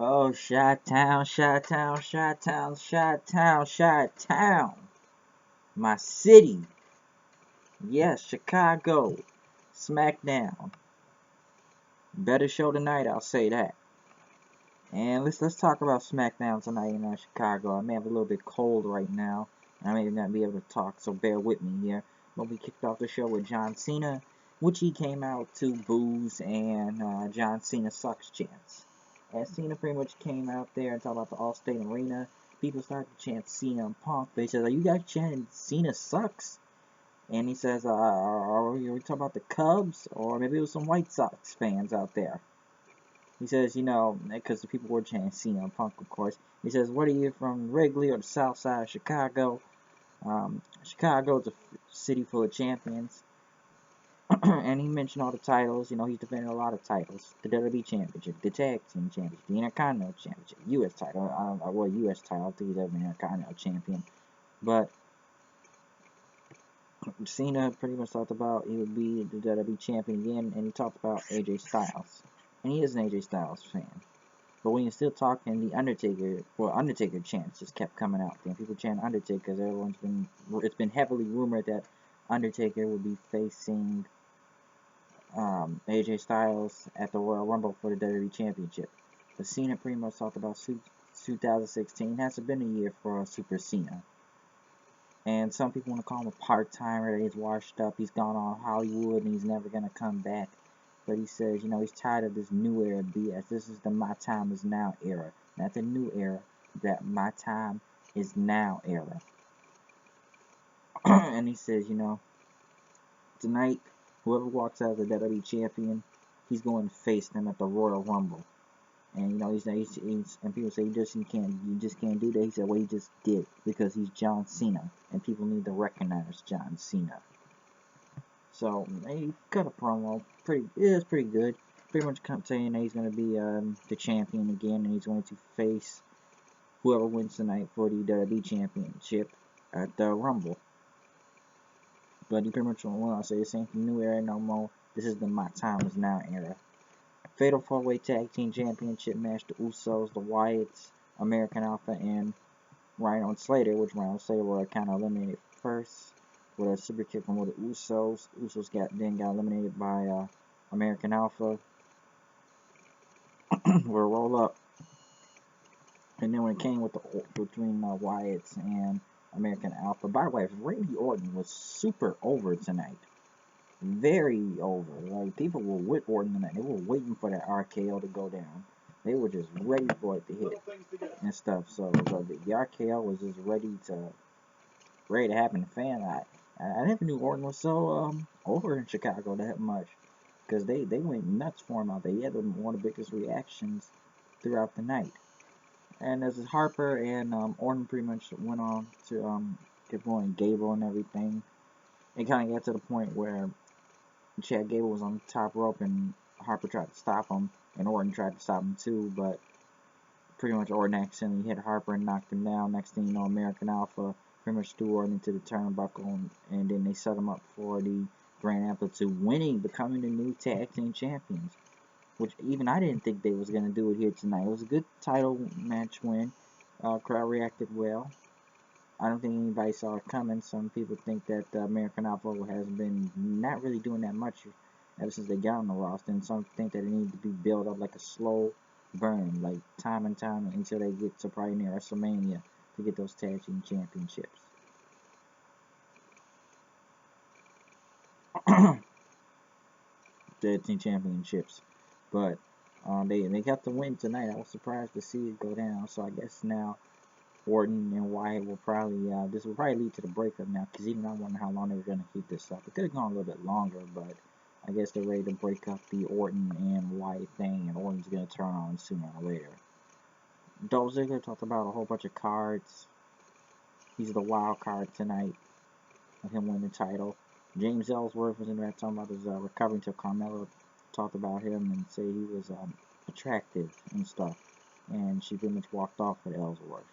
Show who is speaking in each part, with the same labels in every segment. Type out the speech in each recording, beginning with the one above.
Speaker 1: Oh, Chi-Town, Chi-Town, Chi-Town, Chi-Town, Chi-Town. My city. Yes, Chicago. Smackdown. Better show tonight, I'll say that. And let's talk about Smackdown tonight in Chicago. I may have a little bit cold right now. I may not be able to talk, so bear with me here. But we kicked off the show with John Cena, which he came out to boos and John Cena sucks chants. As Cena pretty much came out there and talked about the Allstate Arena, people started to chant Cena and Punk. They said, "Are you guys chanting Cena sucks?" And he says, "Are we talking about the Cubs, or maybe it was some White Sox fans out there?" He says, because the people were chanting Cena and Punk, of course. He says, "What are you from, Wrigley or the South Side of Chicago? Chicago's a city full of champions." And he mentioned all the titles. He's defended a lot of titles. The WWE Championship, the Tag Team Championship, the Intercontinental Championship, U.S. title. I don't know what U.S. title. I don't think he's ever been Intercontinental Champion. But Cena pretty much talked about he would be the WWE Champion again, and he talked about AJ Styles. And he is an AJ Styles fan. But when you're still talking, the Undertaker chants just kept coming out. People chant Undertaker because it's been heavily rumored that Undertaker would be facing AJ Styles at the Royal Rumble for the WWE Championship. But Cena pretty much talked about 2016 hasn't been a year for Super Cena. And some people want to call him a part-timer, that he's washed up, he's gone on Hollywood, and he's never going to come back. But he says, he's tired of this new era BS. This is the My Time Is Now era. Not the new era, that My Time Is Now era. And he says, tonight, whoever walks out as the WWE champion, he's going to face them at the Royal Rumble. And and people say you just can't do that. He said, well, he just did, because he's John Cena, and people need to recognize John Cena. So he cut a promo. It is pretty good. Pretty much saying that he's going to be the champion again, and he's going to face whoever wins tonight for the WWE Championship at the Rumble. But he pretty much went to say this ain't the new era no more. This is the My Time Is Now era. Fatal 4-Way Tag Team Championship match: the Usos, the Wyatts, American Alpha, and Rhino and Slater, which Rhino and Slater were kind of eliminated first with a super kick from the Usos. Usos got eliminated by American Alpha with a roll up. And then when it came between Wyatts and American Alpha, by the way, Randy Orton was super over tonight. Very over. Like, people were with Orton tonight. They were waiting for that RKO to go down. They were just ready for it to hit and stuff. So the RKO was just ready to happen. Fan, I never knew Orton was so over in Chicago that much, because they went nuts for him out there. He had one of the biggest reactions throughout the night. And as Harper and Orton pretty much went on to get going Gable and everything, it kind of got to the point where Chad Gable was on the top rope and Harper tried to stop him, and Orton tried to stop him too, but pretty much Orton accidentally hit Harper and knocked him down. Next thing you know, American Alpha pretty much threw Orton into the turnbuckle, and then they set him up for the Grand Amplitude, becoming the new tag team champions, which even I didn't think they was going to do it here tonight. It was a good title match win. Crowd reacted well. I don't think anybody saw it coming. Some people think that American Alpha has been not really doing that much ever since they got on the roster, and some think that it needs to be built up like a slow burn, like time and time until they get to probably near WrestleMania to get those tag team championships. Tag team championships, but they got the win tonight. I was surprised to see it go down. So I guess now Orton and Wyatt will probably, this will probably lead to the breakup now, because even I wonder how long they were going to keep this up. It could have gone a little bit longer, but I guess they're ready to break up the Orton and Wyatt thing, and Orton's going to turn on sooner or later. Dolph Ziggler talked about a whole bunch of cards. He's the wild card tonight of him winning the title. James Ellsworth was in there talking about his recovery until Carmella talked about him and said he was attractive and stuff, and she pretty much walked off with Ellsworth.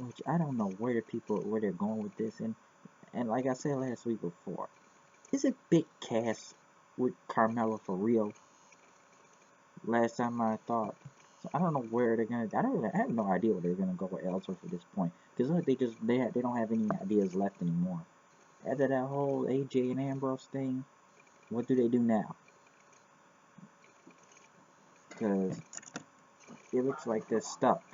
Speaker 1: Which I don't know where they're going with this, and like I said last week before, is it Big Cass with Carmella for real? Last time I thought, so I don't know where they're gonna. I have no idea where they're gonna go with Ellsworth at this point. Because look, they don't have any ideas left anymore. After that whole AJ and Ambrose thing, what do they do now? Because it looks like they're stuck,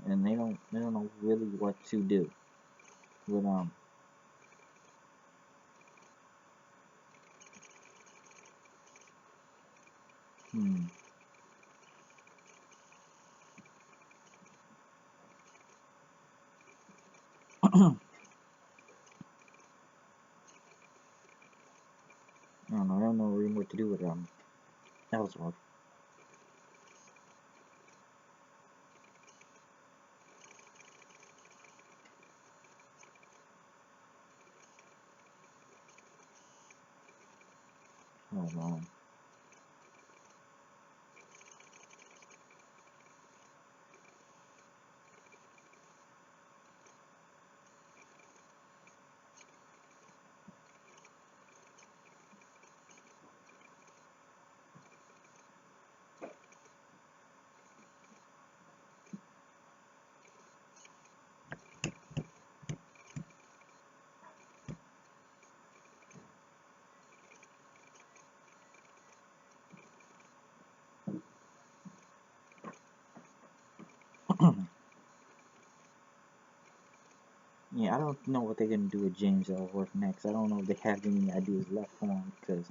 Speaker 1: and they don't know really what to do with hmm. I don't know. I don't know really what to do with Ellsworth. Hold on. Yeah, I don't know what they're gonna do with James Ellsworth next. I don't know if they have any ideas left for him because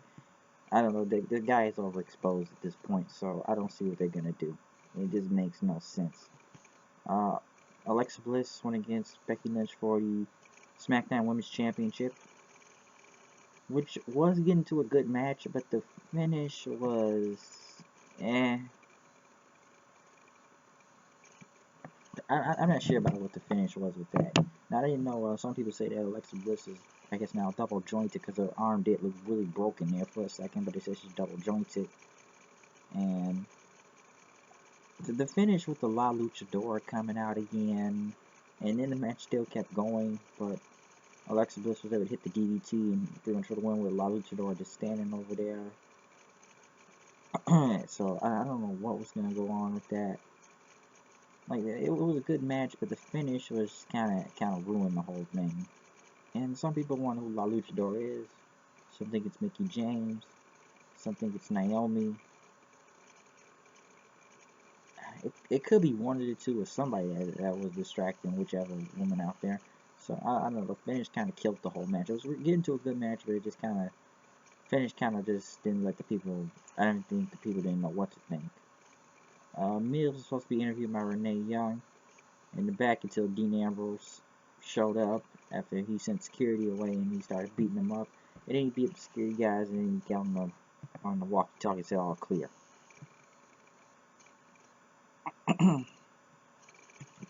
Speaker 1: I don't know. The guy is overexposed at this point, so I don't see what they're gonna do. It just makes no sense. Uh, Alexa Bliss went against Becky Lynch for the SmackDown Women's Championship, which was getting to a good match, but the finish was eh. I'm not sure about what the finish was with that. Now, I didn't know, some people say that Alexa Bliss is, I guess now, double jointed because her arm did look really broken there for a second, but they said she's double jointed. And the finish with the La Luchadora coming out again, and then the match still kept going, but Alexa Bliss was able to hit the DDT and pretty much for the win with La Luchadora just standing over there. So I don't know what was going to go on with that. Like, it was a good match, but the finish was kind of ruined the whole thing. And some people want who La Luchadora is. Some think it's Mickie James. Some think it's Naomi. It could be one of the two or somebody that was distracting whichever woman out there. So I don't know. The finish kind of killed the whole match. It was getting to a good match, but it just kind of finish kind of just didn't let the people. I don't think the people didn't know what to think. Mills was supposed to be interviewed by Renee Young in the back until Dean Ambrose showed up after he sent security away and he started beating them up. And then he beat up the security guys and then he got on the walkie-talkie and said all clear.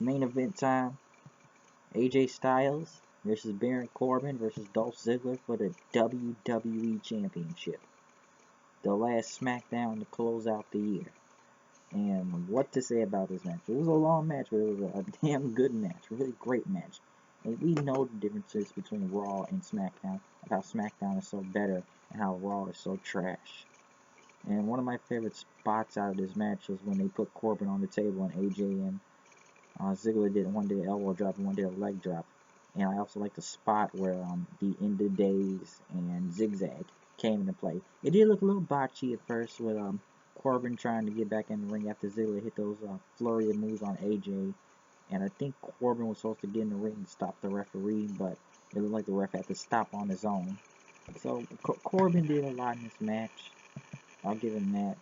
Speaker 1: Main event time. AJ Styles versus Baron Corbin versus Dolph Ziggler for the WWE Championship. The last SmackDown to close out the year. And what to say about this match? It was a long match, but it was a damn good match. A really great match. And we know the differences between Raw and SmackDown. How SmackDown is so better and how Raw is so trash. And one of my favorite spots out of this match was when they put Corbin on the table and AJ and Ziggler did one did an elbow drop and one did a leg drop. And I also like the spot where the End of Days and Zigzag came into play. It did look a little botchy at first with Corbin trying to get back in the ring after Ziggler hit those flurry of moves on AJ. And I think Corbin was supposed to get in the ring and stop the referee, but it looked like the ref had to stop on his own. So Corbin did a lot in this match. I'll give him that.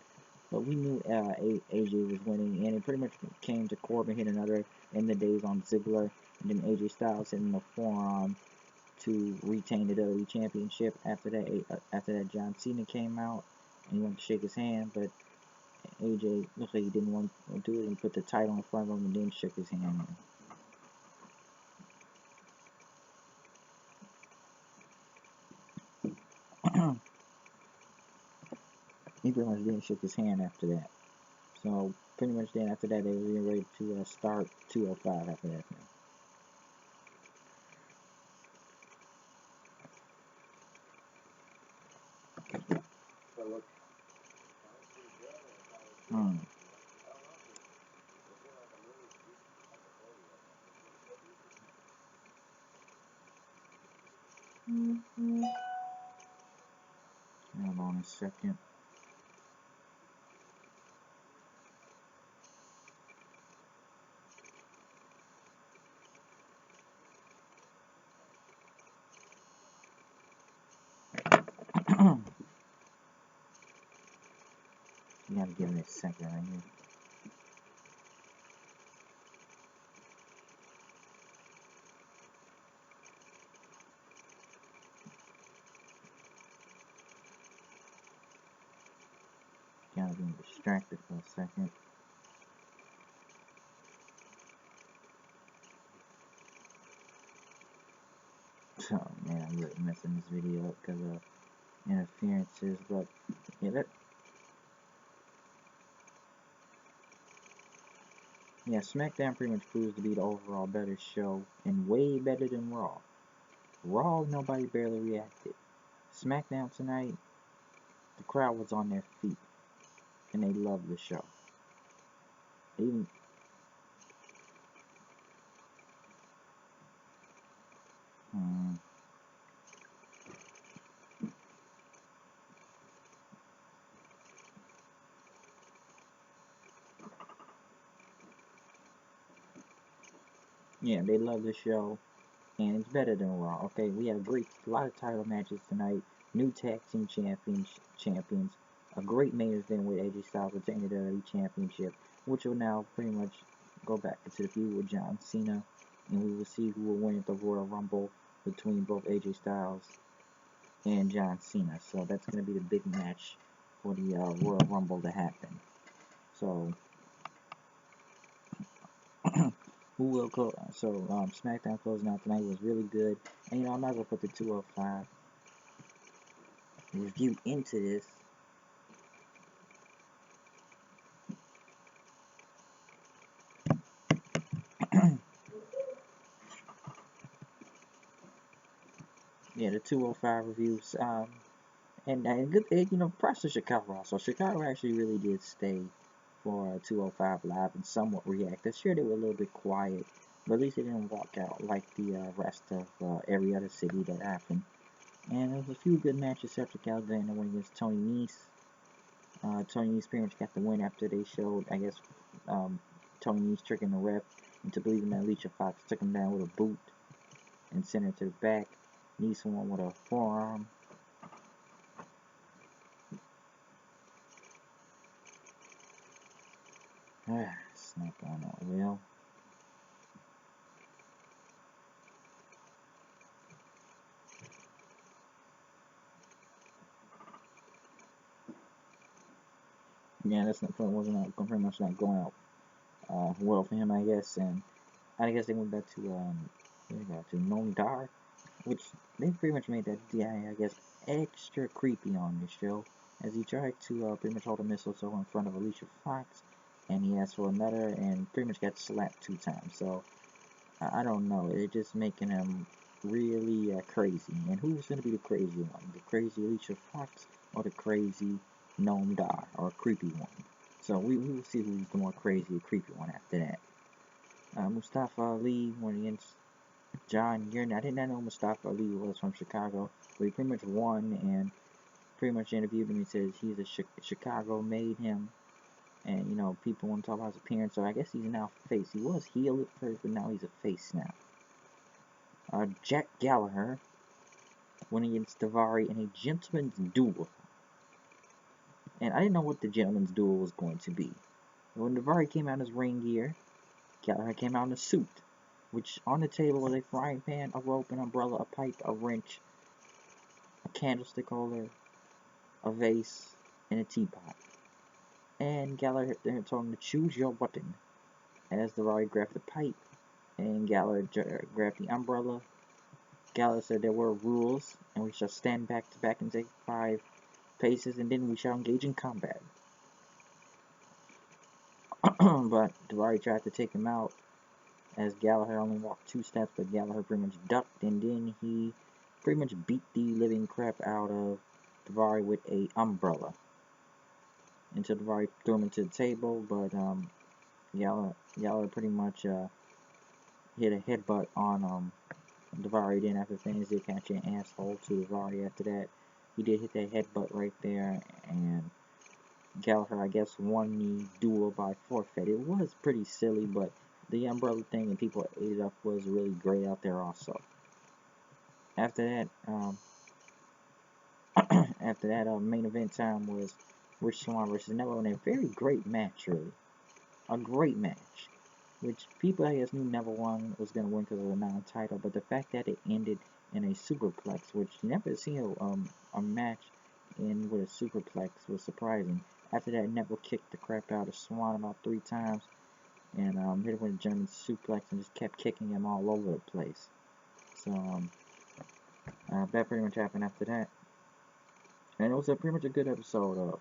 Speaker 1: But we knew AJ was winning, and it pretty much came to Corbin hitting another in the days on Ziggler, and then AJ Styles hitting the forearm to retain the WWE Championship. After that, John Cena came out and he went to shake his hand, but AJ looked like he didn't want to do it. He put the title in front of him and then shook his hand. He pretty much didn't shake his hand after that. So pretty much then after that, they were getting ready to start 205 after that. Hmm. Hold on a second. You gotta give me a second right here. Gotta be distracted for a second. Oh man, I'm really messing this video up because of interferences, but yeah, Smackdown pretty much proves to be the overall better show and way better than Raw. Raw, nobody barely reacted. Smackdown tonight, the crowd was on their feet and they loved the show. Even hmm, yeah, they love the show and it's better than Raw. Okay, we had a lot of title matches tonight. New tag team champions. A great main event with AJ Styles retaining the WWE Championship, which will now pretty much go back into the feud with John Cena, and we will see who will win at the Royal Rumble between both AJ Styles and John Cena. So that's going to be the big match for the Royal Rumble to happen. So who will go? So SmackDown closing out tonight was really good, and I'm not gonna put the 205 review into this. Yeah, the 205 reviews. And good, props to Chicago also. Chicago actually really did stay for 205 Live and somewhat react. This year they were a little bit quiet, but at least they didn't walk out like the rest of every other city that happened. And there was a few good matches. Cedric Alexander win against Tony Nese. Tony Nese pretty much got the win after they showed, I guess, Tony Nese tricking the ref into believing that Alicia Fox took him down with a boot and sent her to the back. Nese won with a forearm. It's not going out well. Yeah, that's not pretty much not going out well for him, I guess. And I guess they went back to they got to Noam Dar, which they pretty much made that guy, I guess, extra creepy on this show, as he tried to pretty much hold a mistletoe in front of Alicia Fox, and he asked for another, and pretty much got slapped 2 times. So I don't know, it's just making him really crazy. And who's gonna be the crazy one? The crazy Alicia Fox or the crazy Noam Dar, or creepy one? So we will see who's the more crazy, creepy one after that. Mustafa Ali went against John Yernan. I did not know Mustafa Ali was from Chicago, but he pretty much won and pretty much interviewed him. He says he's a Chicago made him, and people want to talk about his appearance. So I guess he's now face. He was heel at first, but now he's a face now. Jack Gallagher went against Davari in a gentleman's duel, and I didn't know what the gentleman's duel was going to be. When Davari came out in his ring gear, Gallagher came out in a suit, which on the table was a frying pan, a rope, an umbrella, a pipe, a wrench, a candlestick holder, a vase, and a teapot. And Gallagher told him to choose your button. As Davari grabbed the pipe, and Gallagher grabbed the umbrella. Gallagher said there were rules, and we shall stand back to back and take 5 paces, and then we shall engage in combat. But Davari tried to take him out, as Gallagher only walked 2 steps, but Gallagher pretty much ducked, and then he pretty much beat the living crap out of Davari with a umbrella. until Daivari threw him into the table, but Yala pretty much hit a headbutt on Daivari. Then after finish, did catch an asshole to Daivari after that. He did hit that headbutt right there, and Gallagher, I guess, won the duel by forfeit. It was pretty silly, but the umbrella thing and people ate it up was really great out there also. After that, main event time was Rich Swann versus Neville in a very great match, really. A great match, which people, I guess, knew Neville was going to win because of the non-title, but the fact that it ended in a superplex, which you never seen a match end with a superplex, was surprising. After that, Neville kicked the crap out of Swann about 3 times, and hit him with a German suplex and just kept kicking him all over the place. So, that pretty much happened after that. And it was pretty much a good episode of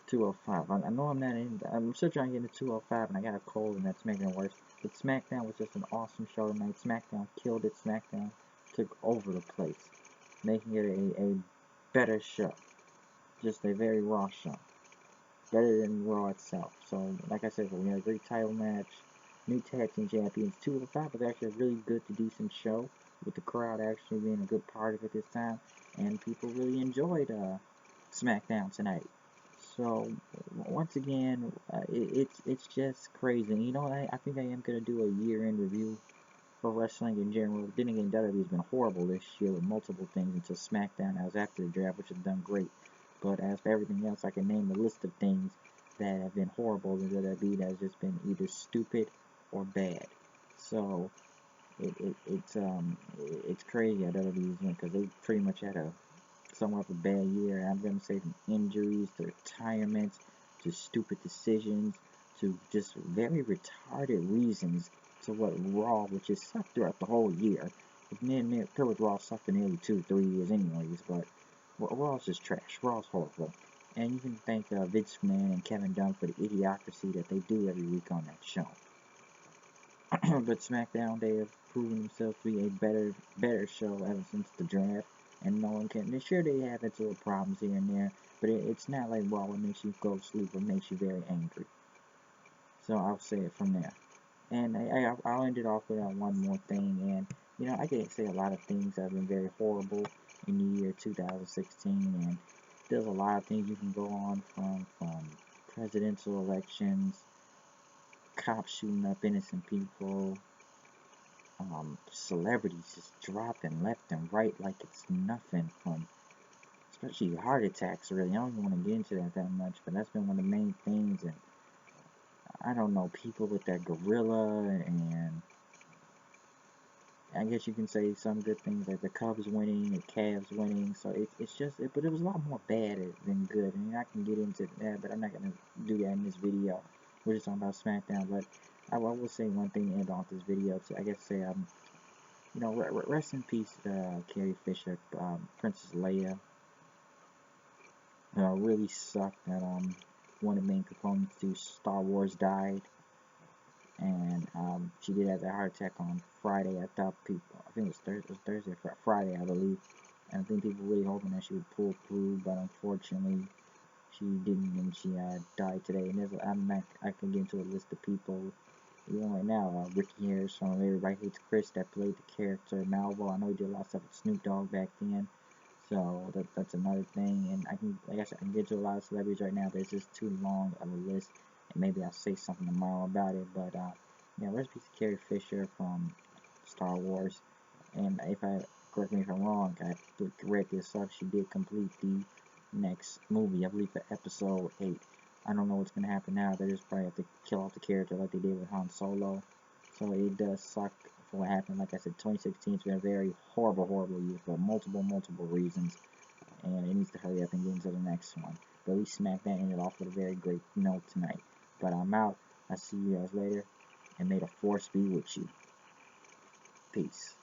Speaker 1: 205. I know I'm still trying to get into 205, and I got a cold, and that's making it worse. But SmackDown was just an awesome show tonight. SmackDown killed it. SmackDown took over the place, making it a better show. Just a very raw show. Better than Raw itself. So, like I said, we had a great title match. New tag team champions. 205 was actually a really good to decent show, with the crowd actually being a good part of it this time. And people really enjoyed SmackDown tonight. So, once again, it's just crazy. You know, I think I am going to do a year-end review for wrestling in general. Then again, WWE's been horrible this year with multiple things until SmackDown. I was after the draft, which has done great. But as for everything else, I can name a list of things that have been horrible in WWE that has just been either stupid or bad. So, it's crazy how WWE's been, because they pretty much had somewhat of a bad year. I'm going to say from injuries to retirements to stupid decisions to just very retarded reasons to what Raw, which has sucked throughout the whole year. With Raw sucked for nearly 2-3 years anyways, but Raw's just trash. Raw's horrible. And you can thank Vince McMahon and Kevin Dunn for the idiocracy that they do every week on that show. But SmackDown, they have proven themselves to be a better show ever since the draft. And no one can. Sure, they have its little problems here and there, but it's not like Raw, what makes you go to sleep or makes you very angry. So I'll say it from there. And I'll end it off with one more thing. And you know, I can say a lot of things that have been very horrible in the year 2016, and there's a lot of things you can go on from presidential elections, cops shooting up innocent people, celebrities just dropping left and right like it's nothing, from especially heart attacks, really. I don't even want to get into that much, but that's been one of the main things. And I don't know, people with that gorilla, and I guess you can say some good things like the Cubs winning, the Cavs winning. So it's just, but it was a lot more bad than good. I mean, I can get into that, but I'm not going to do that in this video. We're just talking about SmackDown. But I will say one thing to end off this video. To, I guess, say, you know, rest in peace, Carrie Fisher, Princess Leia. Really sucked that one of the main components to Star Wars died. And she did have a heart attack on Friday. I think it was Thursday, Friday, I believe. And I think people were really hoping that she would pull through, but unfortunately, she didn't, and she died today. And I can get into a list of people. Even right now, Ricky Harris from Everybody Hates Chris, that played the character Malvo. I know he did a lot of stuff with Snoop Dogg back then. So that's another thing. And like I said, I can get to a lot of celebrities right now, but it's just too long of a list. And maybe I'll say something tomorrow about it. But yeah, rest in peace to Carrie Fisher from Star Wars. And correct me if I'm wrong, I read this up. She did complete the next movie, I believe, for episode 8. I don't know what's gonna happen now. They just probably have to kill off the character like they did with Han Solo. So it does suck for what happened. Like I said, 2016 has been a very horrible year for multiple reasons. And it needs to hurry up and get into the next one. But at least SmackDown ended off with a very great note tonight. But I'm out. I'll see you guys later. And may the force be with you. Peace.